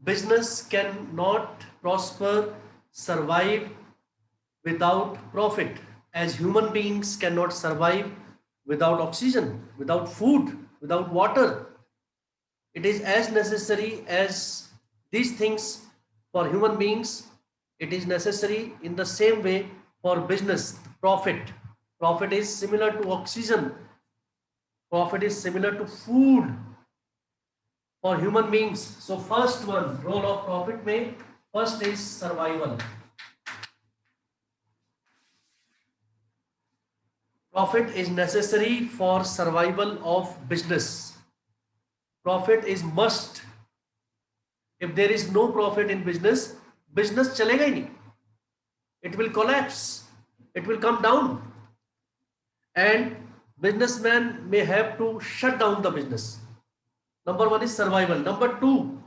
business cannot prosper, survive without profit, as human beings cannot survive without oxygen, without food, without water. It is as necessary as these things for human beings. It is necessary in the same way for business. Profit. Profit is similar to oxygen. Profit is similar to food for human beings. So first one, role of profit may, first is survival. Profit is necessary for survival of business. Profit is must. If there is no profit in business, business chalega hi nahi. It will collapse. It will come down. And businessman may have to shut down the business. Number one is survival. Number two,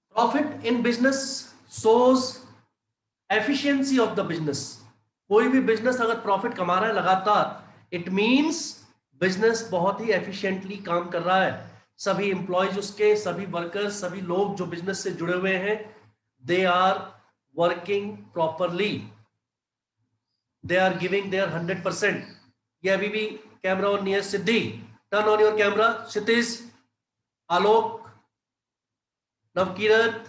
profit in business shows efficiency of the business. कोई भी business अगर profit कमा रहा है लगातार, it means business बहुत ही efficiently काम कर रहा है. सभी एम्प्लॉयज उसके, सभी वर्कर्स, सभी लोग जो बिजनेस से जुड़े हुए हैं, they are working properly, they are giving their 100%. ये अभी भी कैमरा ऑन नहीं है. Siddhi, turn on your camera. Kshitij, Alok, Navkirat,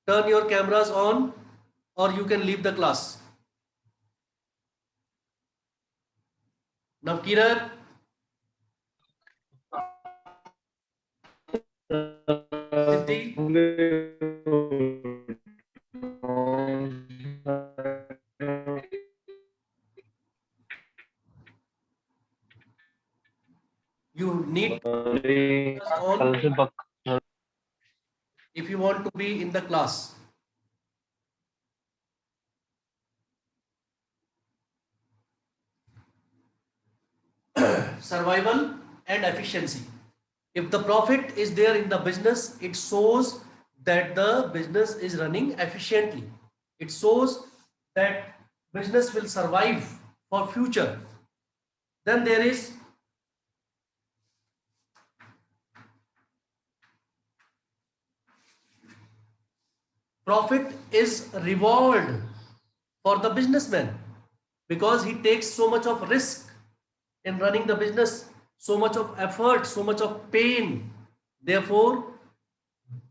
turn your cameras on or you can leave the class. Navkirat, Siddhi, you need on if you want to be in the class. Survival and efficiency. If the profit is there in the business, it shows that the business is running efficiently. It shows that business will survive for future. Then there is profit is reward for the businessman, because he takes so much of risk in running the business, so much of effort, so much of pain. Therefore,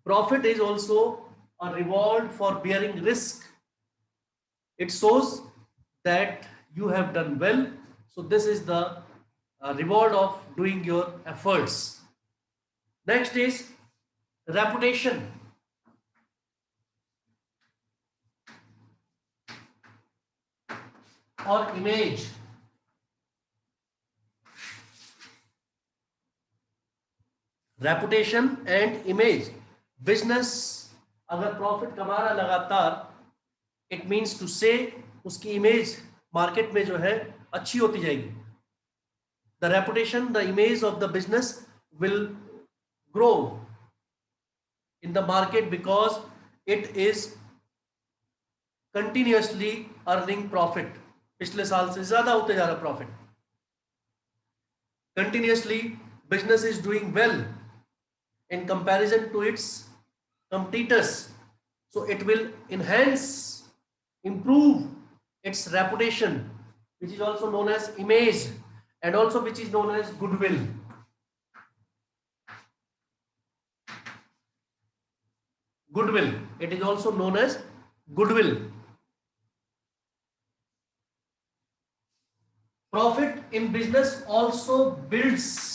profit is also a reward for bearing risk. It shows that you have done well. So this is the reward of doing your efforts. Next is reputation or image. Reputation and image. Business अगर profit कमा रहा लगातार, it means to से उसकी image market में जो है अच्छी होती जाएगी. The reputation, the image of the business will grow in the market because it is continuously earning profit. पिछले साल से ज्यादा होते जा रहा profit. Continuously business is doing well in comparison to its competitors, so it will enhance, improve its reputation, which is also known as image, and also which is known as goodwill. Goodwill, it is also known as goodwill. Profit in business also builds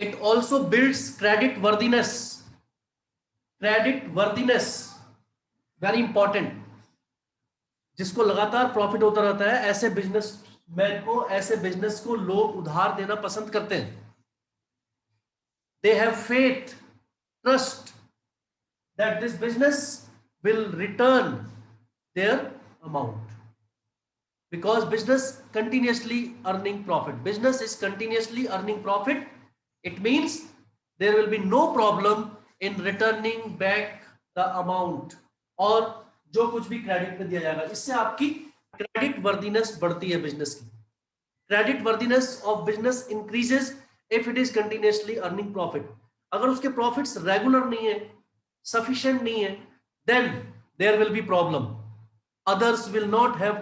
it also builds credit worthiness. Credit worthiness, very important. जिसको लगातार profit होता रहता है, ऐसे businessman को, ऐसे business को लोग उधार देना पसंद करते हैं. They have faith, trust that this business will return their amount. because business continuously earning profit. Business is continuously earning profit. It means there will be no problem in returning back the amount, और जो कुछ भी credit में दिया जाएगा, इससे आपकी credit worthiness बढ़ती है बिजनेस की. Credit worthiness of business increases if it is continuously earning profit. अगर उसके प्रॉफिट्स रेगुलर नहीं है, सफिशिएंट नहीं है, then there will be problem. Others will not have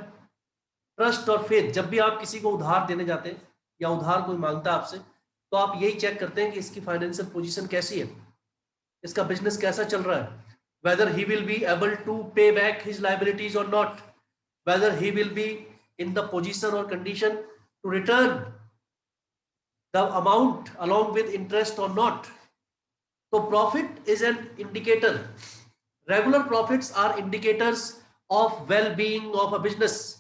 trust और फेथ. जब भी आप किसी को उधार देने जाते हैं या उधार कोई मांगता है आपसे, तो आप यही चेक करते हैं कि इसकी फाइनेंशियल पोजीशन कैसी है, इसका बिजनेस कैसा चल रहा है, whether he will be able to pay back his liabilities or not, whether he will be in the position or condition to return the amount along with interest or not. So profit is an indicator. Regular profits are indicators of well-being of a business,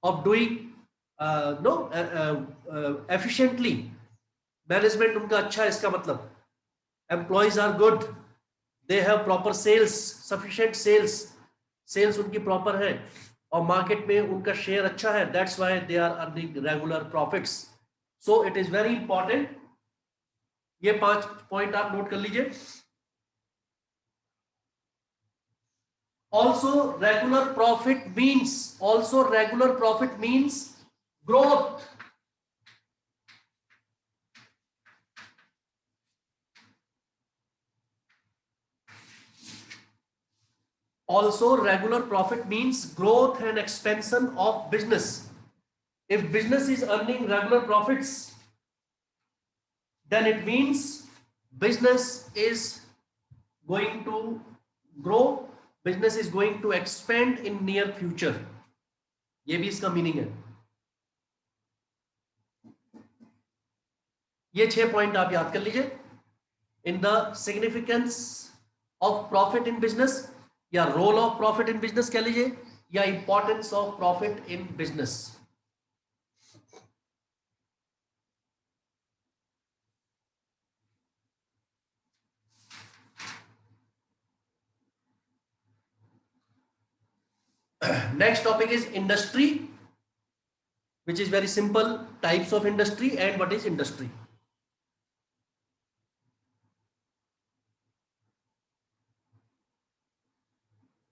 of doing efficiently. Management उनका अच्छा है, इसका मतलब employees are good, they have proper sales, sufficient sales उनकी proper है, और market में उनका share अच्छा है, that's why they are earning regular profits. So it is very important. ये 5 पॉइंट आप नोट कर लीजिए. Also regular profit means growth. Also regular profit means growth and expansion of business. If business is earning regular profits, then it means business is going to grow, business is going to expand in near future. ये भी इसका meaning है. ये 6 point आप याद कर लीजिए. In the significance of profit in business, या role of profit in business कह लीजिए, या importance of profit in business. Next topic is industry, which is very simple. Types of industry and what is industry.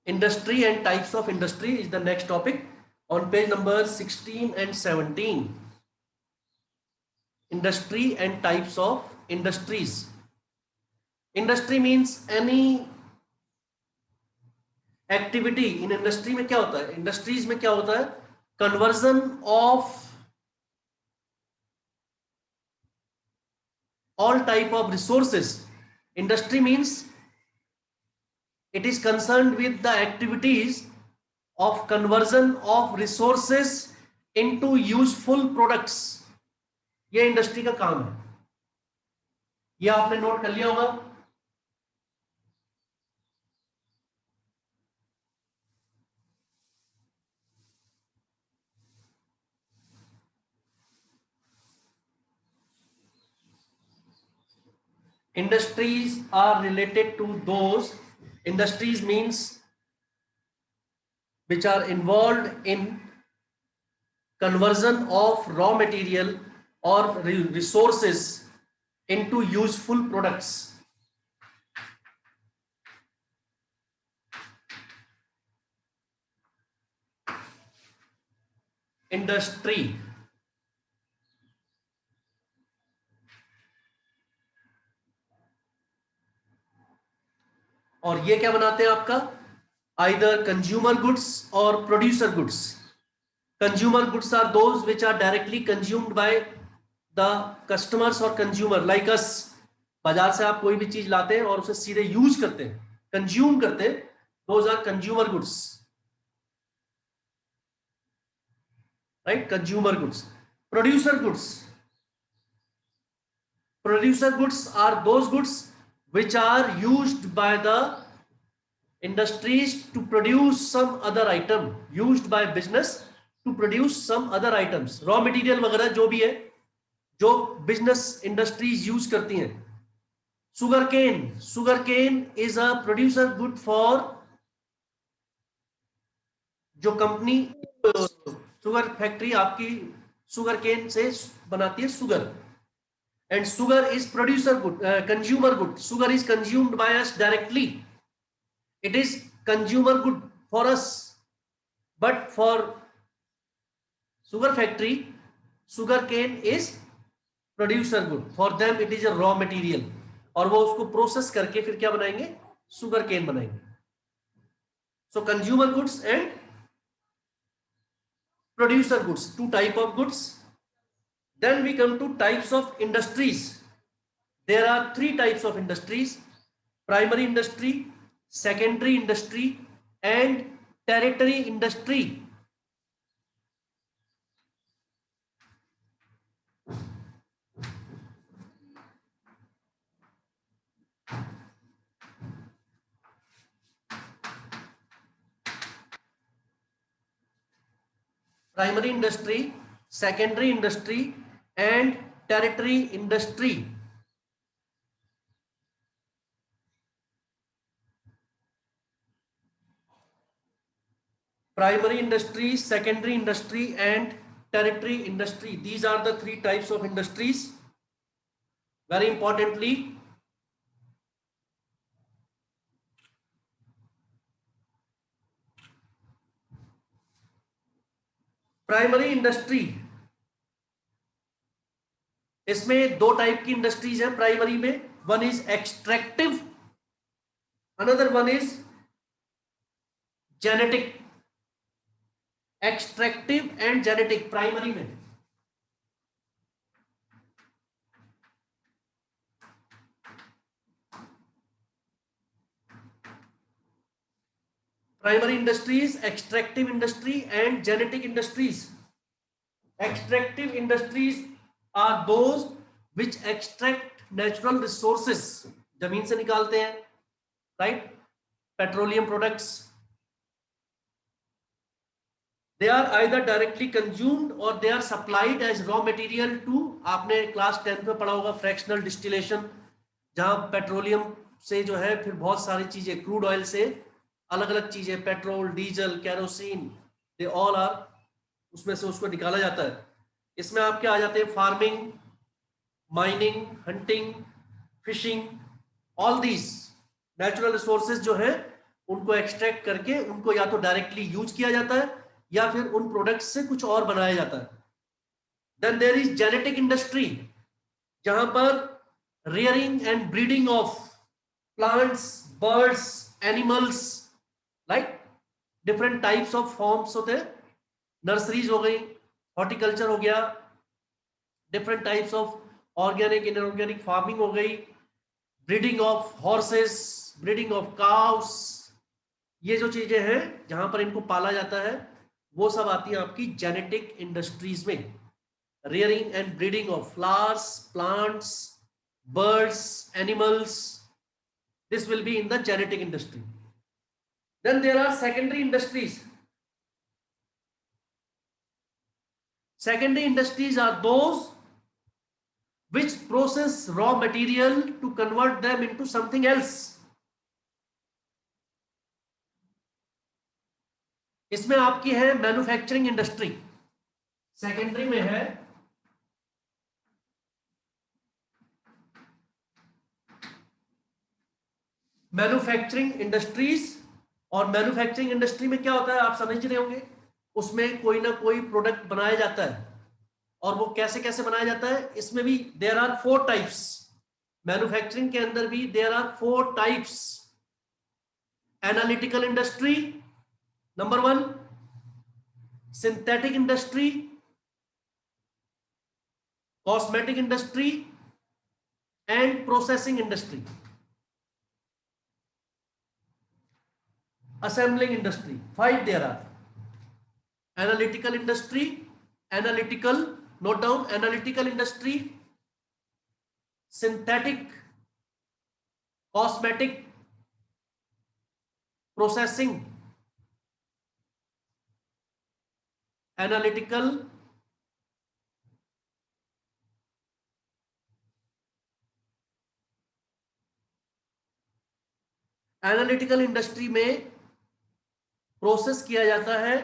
Industry and types of industry is the next topic on page number 16 and 17. Industry and types of industries. Industry means any activity. In industry में क्या होता है, industries में क्या होता है, conversion of all type of resources. Industry means it is concerned with the activities of conversion of resources into useful products. ये industry का काम है. ये आपने नोट कर लिया होगा. Industries are related to those. Industries means which are involved in conversion of raw material or resources into useful products. Industry. और ये क्या बनाते हैं आपका, either consumer goods or producer goods. Consumer goods are those which are directly consumed by the customers or consumer like us. बाजार से आप कोई भी चीज लाते हैं और उसे सीधे यूज करते हैं, कंज्यूम करते हैं, those are consumer goods, right? Consumer goods. Producer goods. Producer goods are those goods which are used by the industries to produce some other item, used by business to produce some other items. Raw material वगैरह जो भी है, जो business industries use करती हैं. Sugar cane is a producer good for जो company sugar factory आपकी sugar cane से बनाती है sugar, and sugar is producer good, consumer good. Sugar is consumed by us directly. It is consumer good for us, but for sugar factory, sugar cane is producer good. For them it is a raw material, और वो उसको process करके फिर क्या बनाएंगे, sugar cane बनाएंगे. So consumer goods and producer goods, two type of goods. Then we come to types of industries. There are three types of industries: primary industry, secondary industry, and tertiary industry. Primary industry, secondary industry, and tertiary industry. Primary industry, secondary industry, and tertiary industry. These are the three types of industries. Very importantly, primary industry, इसमें दो type की industries है primary में. One is extractive, another one is genetic. Extractive and genetic primary में. Primary industries, extractive industry and genetic industries. Extractive industries are those which extract natural resources, जमीन से निकालते हैं, right, petroleum products. They are either directly consumed or they are supplied as raw material to, आपने class 10 में पढ़ा होगा fractional distillation, जहां petroleum से जो है फिर बहुत सारी चीजें, क्रूड ऑयल से अलग अलग चीजें, petrol, diesel, kerosene, they all are, उसमें से उसको निकाला जाता है. इसमें आपके आ जाते हैं farming, mining, hunting, fishing. All these natural resources जो है उनको एक्सट्रैक्ट करके उनको या तो डायरेक्टली यूज किया जाता है या फिर उन प्रोडक्ट्स से कुछ और बनाया जाता है. Then there is genetic industry, जहां पर rearing and breeding of plants, birds, animals, like different types of forms होते हैं. नर्सरीज हो गई, हॉर्टिकल्चर हो गया, different types of organic, inorganic farming हो गई, breeding of horses, breeding of cows. ये जो चीजें हैं जहां पर इनको पाला जाता है वो सब आती है आपकी जेनेटिक इंडस्ट्रीज में. Rearing and breeding of flowers, plants, birds, animals, this will be in the genetic industry. Then there are secondary industries. Secondary industries are those which process raw material to convert them into something else. इसमें आपकी है manufacturing industry, secondary में है manufacturing industries. और manufacturing industry में क्या होता है आप समझ रहे होंगे, उसमें कोई ना कोई प्रोडक्ट बनाया जाता है. और वो कैसे कैसे बनाया जाता है, इसमें भी देयर आर 4 टाइप्स. मैन्युफैक्चरिंग के अंदर भी there are 4 types. Analytical industry number 1, synthetic industry, cosmetic industry and processing industry. assembling industry, 5 there are. Analytical industry, analytical, note down, analytical industry, synthetic, cosmetic, processing, analytical, analytical industry में process किया जाता है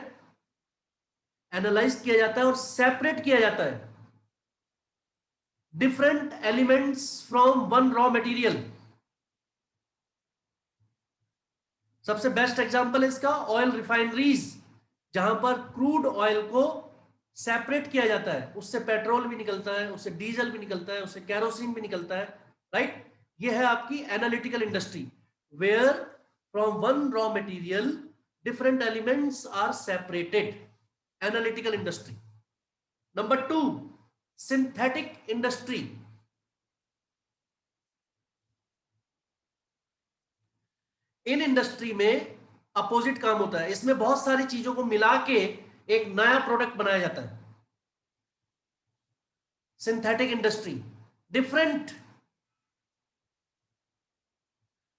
analyse किया जाता है और separate किया जाता है different elements from one raw material. सबसे बेस्ट एग्जांपल है इसका ऑयल रिफाइनरीज, जहां पर क्रूड ऑयल को सेपरेट किया जाता है, उससे पेट्रोल भी निकलता है, उससे डीजल भी निकलता है, उससे कैरोसिन भी निकलता है, राइट। ये है आपकी analytical industry, where from one raw material different elements are separated, analytical industry. Number two, synthetic industry. इन इंडस्ट्री में अपोजिट काम होता है, इसमें बहुत सारी चीजों को मिला के एक नया प्रोडक्ट बनाया जाता है। सिंथेटिक इंडस्ट्री डिफरेंट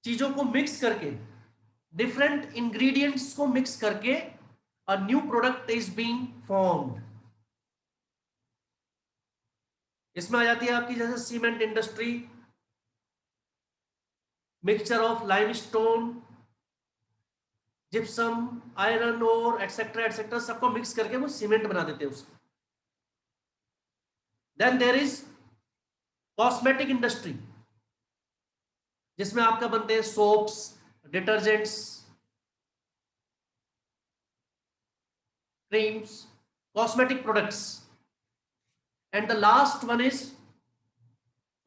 चीजों को मिक्स करके, डिफरेंट इंग्रेडिएंट्स को मिक्स करके a new product is being formed. इसमें आ जाती है आपकी जैसे cement industry, mixture of limestone, gypsum, iron ore etcetera etcetera, सबको मिक्स करके वो सीमेंट बना देते हैं उसको। Then there is cosmetic industry, जिसमें आपका बनते हैं soaps, detergents, creams, cosmetic products. And the last one is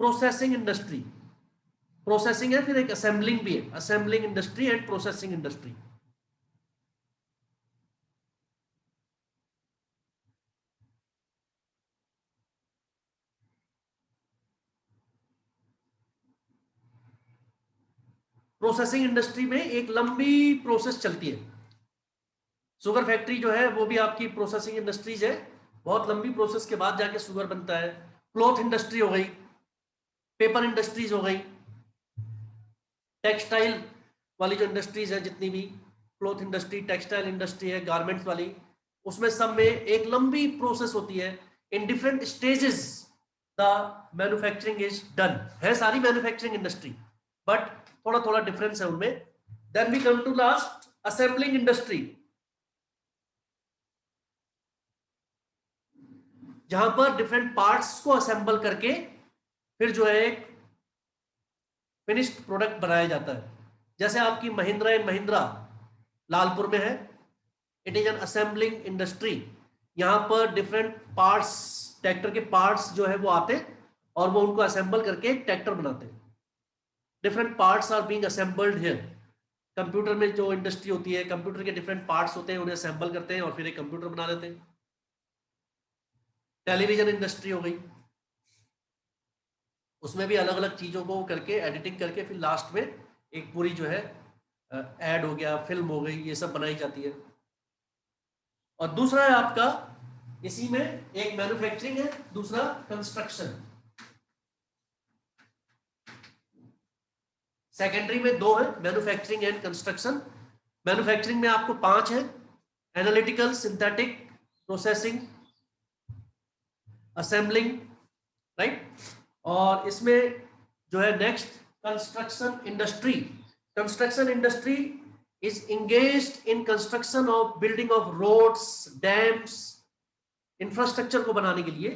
processing industry. Processing है, फिर एक असेंबलिंग भी है, assembling industry and processing industry. Processing industry में एक लंबी प्रोसेस चलती है। शुगर फैक्ट्री जो है वो भी आपकी प्रोसेसिंग इंडस्ट्रीज है, बहुत लंबी प्रोसेस के बाद जाके शुगर बनता है। क्लॉथ इंडस्ट्री हो गई, पेपर इंडस्ट्रीज हो गई, टेक्सटाइल वाली जो इंडस्ट्रीज है जितनी भी, क्लॉथ इंडस्ट्री, टेक्सटाइल इंडस्ट्री है, गारमेंट्स वाली, उसमें सब में एक लंबी प्रोसेस होती है। In different stages the manufacturing is done. है सारी मैन्युफैक्चरिंग इंडस्ट्री, बट थोड़ा थोड़ा डिफरेंस है उनमें। Then we come to last assembling industry, जहां पर डिफरेंट पार्ट्स को असेंबल करके फिर जो है एक फिनिश्ड प्रोडक्ट बनाया जाता है। जैसे आपकी महिंद्रा एंड महिंद्रा लालपुर में है, it is an assembling industry. यहां पर डिफरेंट पार्ट्स, ट्रैक्टर के पार्ट्स जो है वो आते और वो उनको असेंबल करके एक ट्रैक्टर बनाते हैं। Different parts are being assembled here. Computer में जो इंडस्ट्री होती है, कंप्यूटर के डिफरेंट पार्ट्स होते हैं, उन्हें असेंबल करते हैं और फिर एक कंप्यूटर बना देते हैं। टेलीविजन इंडस्ट्री हो गई, उसमें भी अलग अलग चीजों को करके एडिटिंग करके फिर लास्ट में एक पूरी जो है एड हो गया, फिल्म हो गई, ये सब बनाई जाती है। और दूसरा है आपका, इसी में एक मैन्युफैक्चरिंग है, दूसरा कंस्ट्रक्शन। सेकेंडरी में दो है, मैन्युफैक्चरिंग एंड कंस्ट्रक्शन। मैन्युफैक्चरिंग में आपको 5 है, analytical, synthetic, processing, assembling, right. और इसमें जो है next construction industry. Construction industry is engaged in construction of building of roads, dams, infrastructure को बनाने के लिए,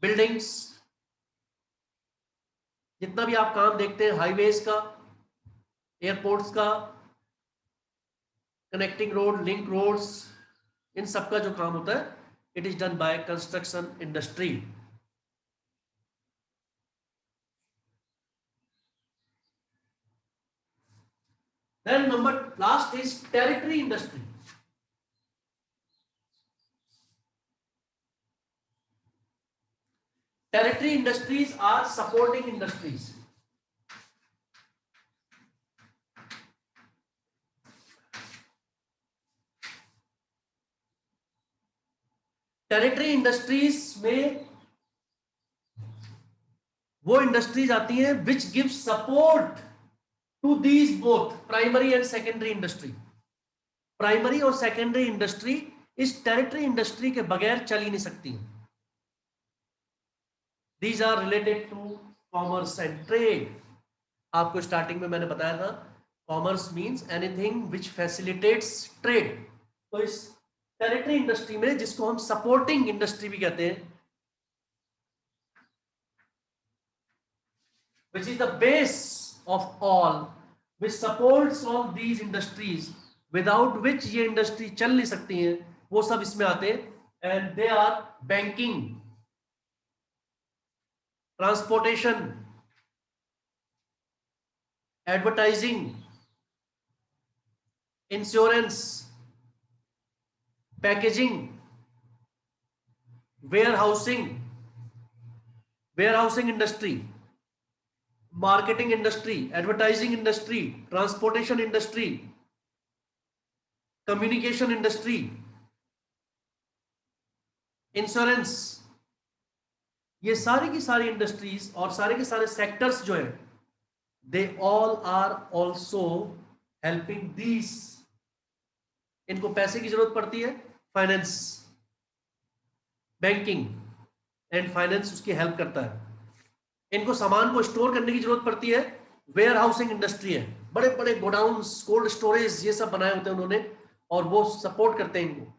बिल्डिंग्स, जितना भी आप काम देखते हैं, हाईवेज का, एयरपोर्ट्स का, कनेक्टिंग रोड, लिंक रोड्स, इन सब का जो काम होता है, it is done by construction industry. Then number last is territory industry. Territory industries are supporting industries. Tertiary industries में वो इंडस्ट्रीज आती हैं which give support to these both primary and secondary industry. Primary और secondary industry इस tertiary industry के बगैर चल ही नहीं सकती। These are related to commerce and trade. आपको स्टार्टिंग में मैंने बताया था, commerce means anything which facilitates trade. तो इस टेरिटरी इंडस्ट्री में, जिसको हम सपोर्टिंग इंडस्ट्री भी कहते हैं, which is the base of all, which supports all these industries, without which ये इंडस्ट्री चल नहीं सकती हैं, वो सब इसमें आते हैं. And they are banking, transportation, advertising, insurance, packaging, warehousing industry, marketing industry, advertising industry, transportation industry, communication industry, insurance. ये सारी की सारी इंडस्ट्रीज और सारे के सारे सेक्टर्स जो है, they all are also helping these. इनको पैसे की जरूरत पड़ती है, फाइनेंस, बैंकिंग एंड फाइनेंस उसकी हेल्प करता है. इनको सामान को स्टोर करने की जरूरत पड़ती है, वेयर हाउसिंग इंडस्ट्री है, बड़े बड़े गोडाउन्स, कोल्ड स्टोरेज, ये सब बनाए होते हैं उन्होंने, और वो सपोर्ट करते हैं इनको.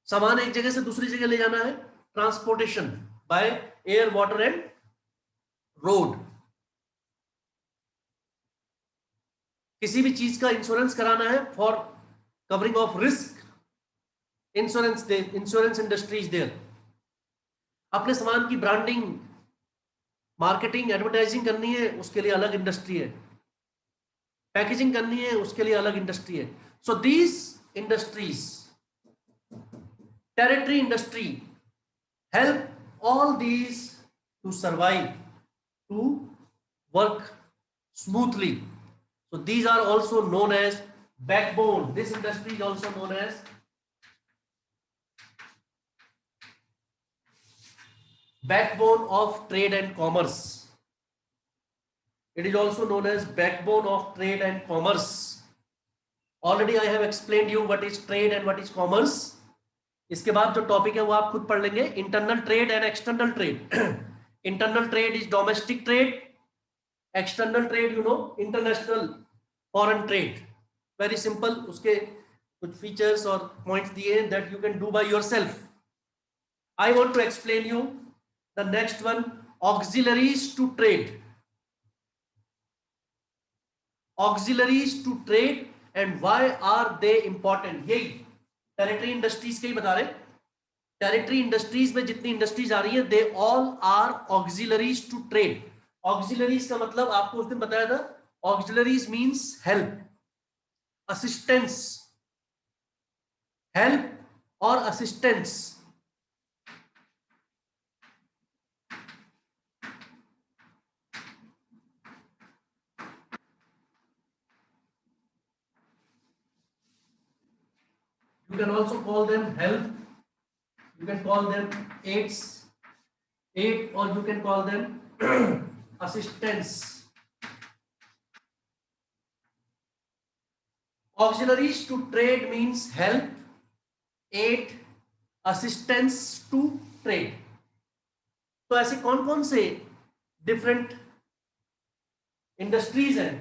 सामान एक जगह से दूसरी जगह ले जाना है, transportation by air, water and road. किसी भी चीज का इंश्योरेंस कराना है for covering of risk, insurance industry is there. अपने सामान की ब्रांडिंग, मार्केटिंग, एडवर्टाइजिंग करनी है, उसके लिए अलग इंडस्ट्री है. पैकेजिंग करनी है, उसके लिए अलग इंडस्ट्री है. So these industries, territory industry, help all these to survive, to work smoothly. So these are also known as backbone. This industry is also known as backbone of trade and commerce. It is also known as backbone of trade and commerce. Already I have explained you what is trade and what is commerce. इसके बाद जो topic है वो आप खुद पढ़ लेंगे, internal trade and external trade. Internal trade is domestic trade, external trade international foreign trade. Very simple, उसके कुछ फीचर्स और पॉइंट्स दिए that you can do by yourself. I want to explain you the next one, auxiliaries to trade. Auxiliaries to trade and why are they important. यही tertiary industries के ही बता रहे. Territory industries में जितनी industries आ रही है, they all are auxiliaries to trade. Auxiliaries का मतलब आपको उस दिन बताया था, auxiliaries means help, assistance, help और assistance. You can also call them help, you can call them aids, or you can call them assistance. Auxiliaries to trade means help, aid, assistance to trade. तो ऐसे कौन कौन से different industries हैं,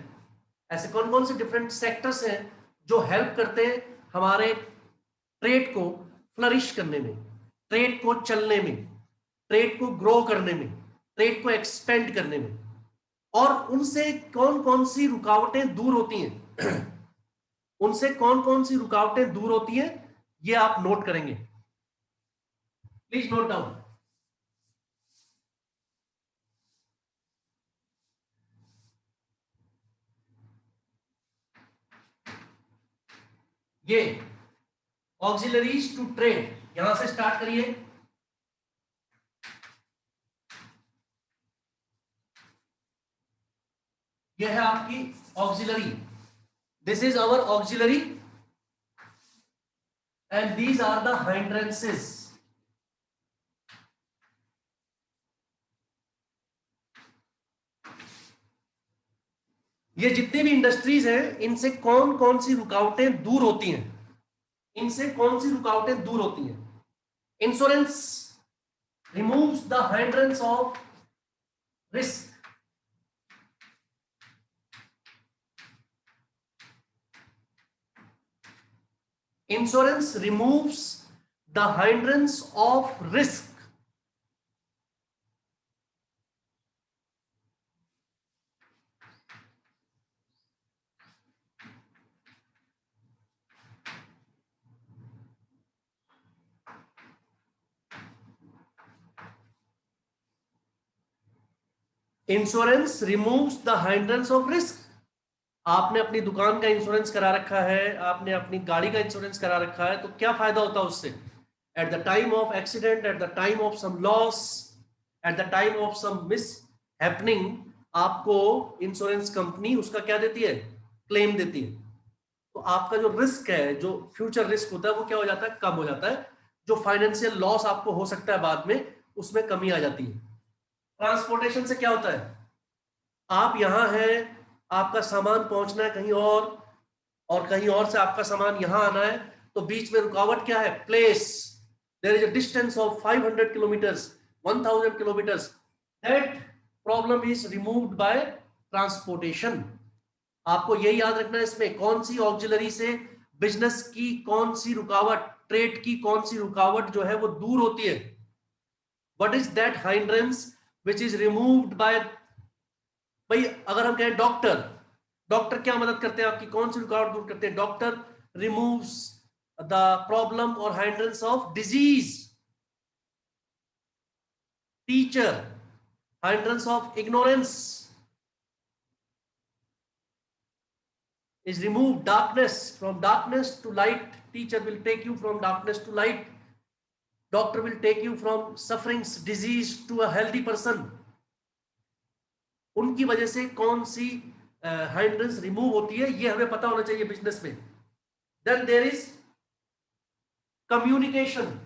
ऐसे कौन कौन से डिफरेंट सेक्टर्स हैं जो हेल्प करते हैं हमारे ट्रेड को फ्लरिश करने में, ट्रेड को चलने में, ट्रेड को ग्रो करने में, ट्रेड को एक्सपेंड करने में, और उनसे कौन कौन सी रुकावटें दूर होती हैं. उनसे कौन कौन सी रुकावटें दूर होती हैं, ये आप नोट करेंगे. Please note down. ये ऑक्सिलरीज टू ट्रेड, यहां से स्टार्ट करिए. यह है आपकी auxiliary. This is our auxiliary and these are the hindrances. ये जितने भी इंडस्ट्रीज हैं, इनसे कौन कौन सी रुकावटें दूर होती हैं, इनसे कौन सी रुकावटें दूर होती हैं. Insurance removes the hindrance of risk. Insurance removes the hindrance of risk. Insurance removes the hindrance of risk. आपने अपनी दुकान का इंश्योरेंस करा रखा है, आपने अपनी गाड़ी का इंश्योरेंस करा रखा है, तो क्या फायदा होता है उससे? At the time of accident, at the time of some loss, at the time of some mishappening, आपको इंश्योरेंस कंपनी उसका क्या देती है? क्लेम देती है. तो आपका जो रिस्क है, जो फ्यूचर रिस्क होता है, वो क्या हो जाता है? कम हो जाता है. जो फाइनेंशियल लॉस आपको हो सकता है बाद में, उसमें कमी आ जाती है. ट्रांसपोर्टेशन से क्या होता है? आप यहां हैं, आपका सामान पहुंचना है कहीं और कहीं और से आपका सामान यहां आना है, तो बीच में रुकावट क्या है? Place. There is a distance of 500 kilometres, 1000 kilometres. That problem is removed by transportation. आपको यही याद रखना है इसमें, कौन सी ऑक्सिलरी से बिजनेस की कौन सी रुकावट, ट्रेड की कौन सी रुकावट जो है वो दूर होती है. What is that hindrance which is removed by. भाई अगर हम कहें डॉक्टर, डॉक्टर क्या मदद करते हैं आपकी? कौन सी रुकावट दूर करते हैं? डॉक्टर रिमूव्स द प्रॉब्लम और hindrance of disease. Teacher, hindrance of ignorance is removed. Darkness, from darkness to light, teacher will take you from darkness to light. Doctor will take you from sufferings, disease to a healthy person. उनकी वजह से कौन सी हाइंड्रेंस remove होती है, ये हमें पता होना चाहिए बिजनेस में. Then there is communication.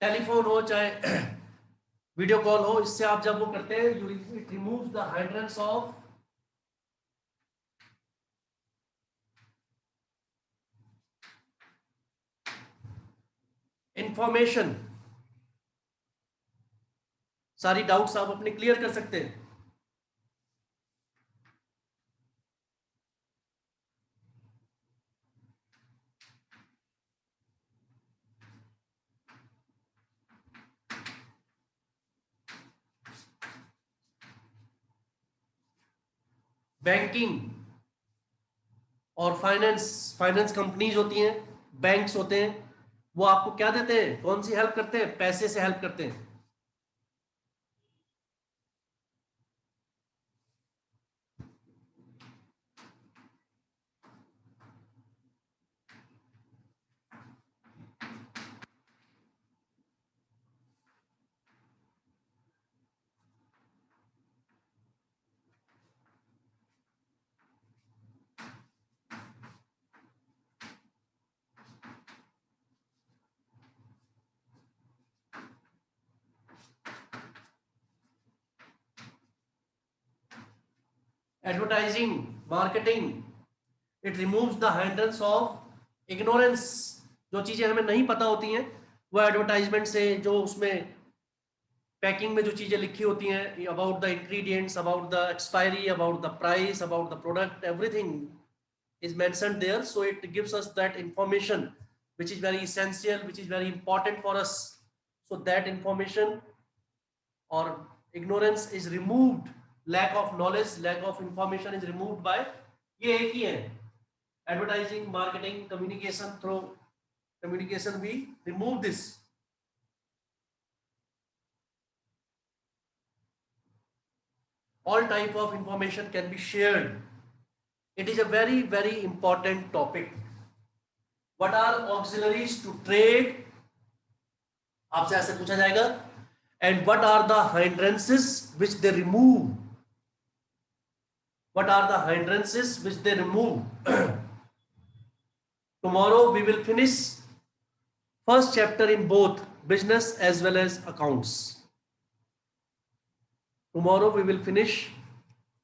Telephone हो चाहे वीडियो कॉल हो, इससे आप जब वो करते हैं, you it removes the hindrance of information. सारी डाउट्स आप अपने क्लियर कर सकते हैं. बैंकिंग और फाइनेंस, फाइनेंस कंपनीज होती हैं, बैंक्स होते हैं, वो आपको क्या देते हैं? कौन सी हेल्प करते हैं? पैसे से हेल्प करते हैं. Advertising, marketing, it removes the handles of ignorance. जो चीजें हमें नहीं पता होती हैं, वो एडवर्टाइजमेंट से, जो उसमें पैकिंग में जो चीजें लिखी होती हैं about the ingredients, about the expiry, about the price, about the product, everything is mentioned there, so it gives us that information which is very essential, which is very important for us. So that information or ignorance is removed, lack of knowledge, lack of information is removed by ये एक ही है, advertising, marketing, communication. Through communication we remove this. All type of information can be shared. It is a very very important topic. What are auxiliaries to trade? आपसे ऐसे पूछा जाएगा. And what are the hindrances which they remove? What are the hindrances which they remove? Tomorrow we will finish first chapter in both business as well as accounts. Tomorrow we will finish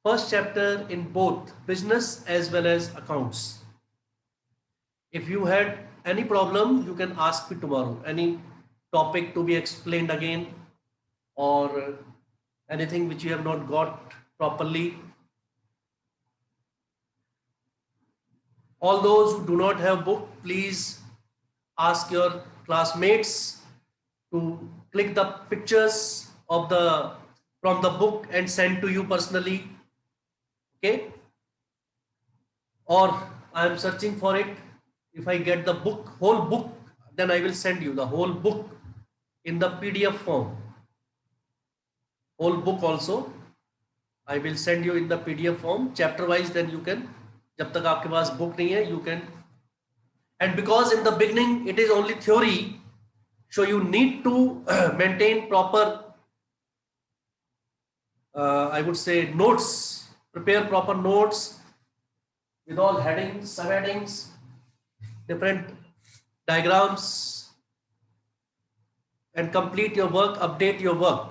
first chapter in both business as well as accounts. If you had any problem, you can ask me tomorrow. Any topic to be explained again, or anything which you have not got properly. All those who do not have book, please ask your classmates to click the pictures of the from the book and send to you personally. Okay, or I am searching for it. If I get the book, whole book, then I will send you the whole book in the PDF form. Whole book also I will send you in the PDF form, chapter wise. Then you can, जब तक आपके पास book नहीं है, you can. And because in the beginning it is only theory, so you need to maintain proper, I would say, notes. Prepare proper notes with all headings, subheadings, different diagrams, and complete your work, update your work.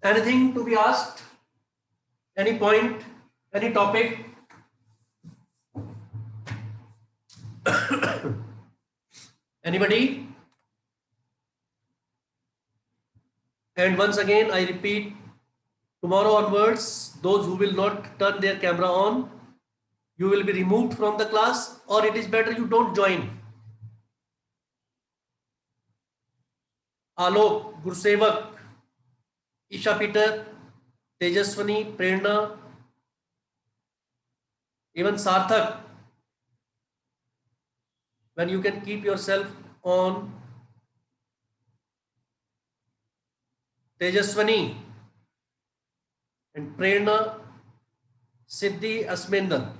Anything to be asked? Any point? Any topic? Anybody? And once again, I repeat, tomorrow onwards, those who will not turn their camera on, you will be removed from the class, or it is better you don't join. Alok, Gursevak, Isha Peter, Tejaswani, Prerna, even Sarthak, when you can keep yourself on. Tejaswani and Prerna, Siddhi, Asminder.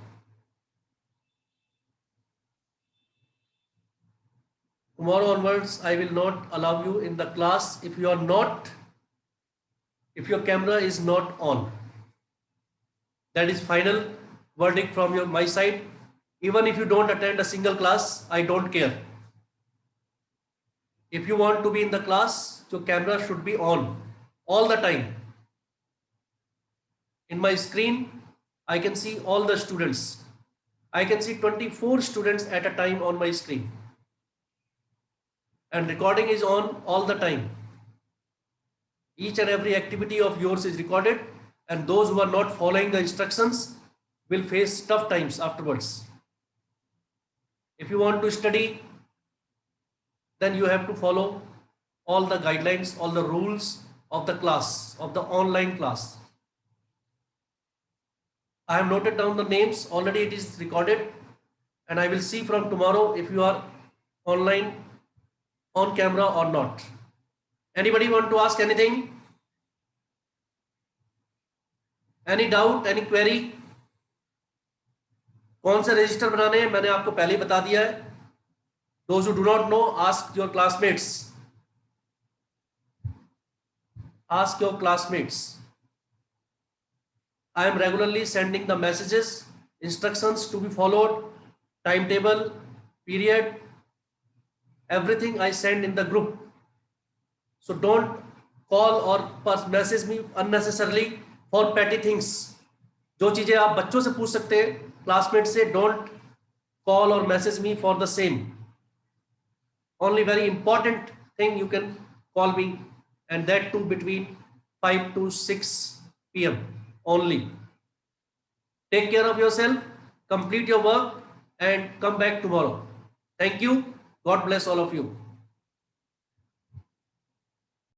Tomorrow onwards, I will not allow you in the class if you are not, if your camera is not on. That is final verdict from my side. Even if you don't attend a single class, I don't care. If you want to be in the class, your camera should be on all the time. In my screen, I can see all the students. I can see 24 students at a time on my screen. And recording is on all the time. Each and every activity of yours is recorded, and those who are not following the instructions will face tough times afterwards. If you want to study, then you have to follow all the guidelines, all the rules of the class, of the online class. I have noted down the names, already it is recorded, and I will see from tomorrow if you are online, on camera or not. Anybody want to ask anything? Any doubt, any query? कौन से register बनाने हैं मैंने आपको पहले ही बता दिया है. Those who do not know, ask your classmates. Ask your classmates. I am regularly sending the messages, instructions to be followed, timetable, period, everything I send in the group. So don't call or message me unnecessarily for petty things. जो चीजें आप बच्चों से पूछ सकते हैं, classmate से, don't call or message me for the same. Only very important thing you can call me, and that too between 5 to 6 p.m. only. Take care of yourself, complete your work, and come back tomorrow. Thank you. God bless all of you.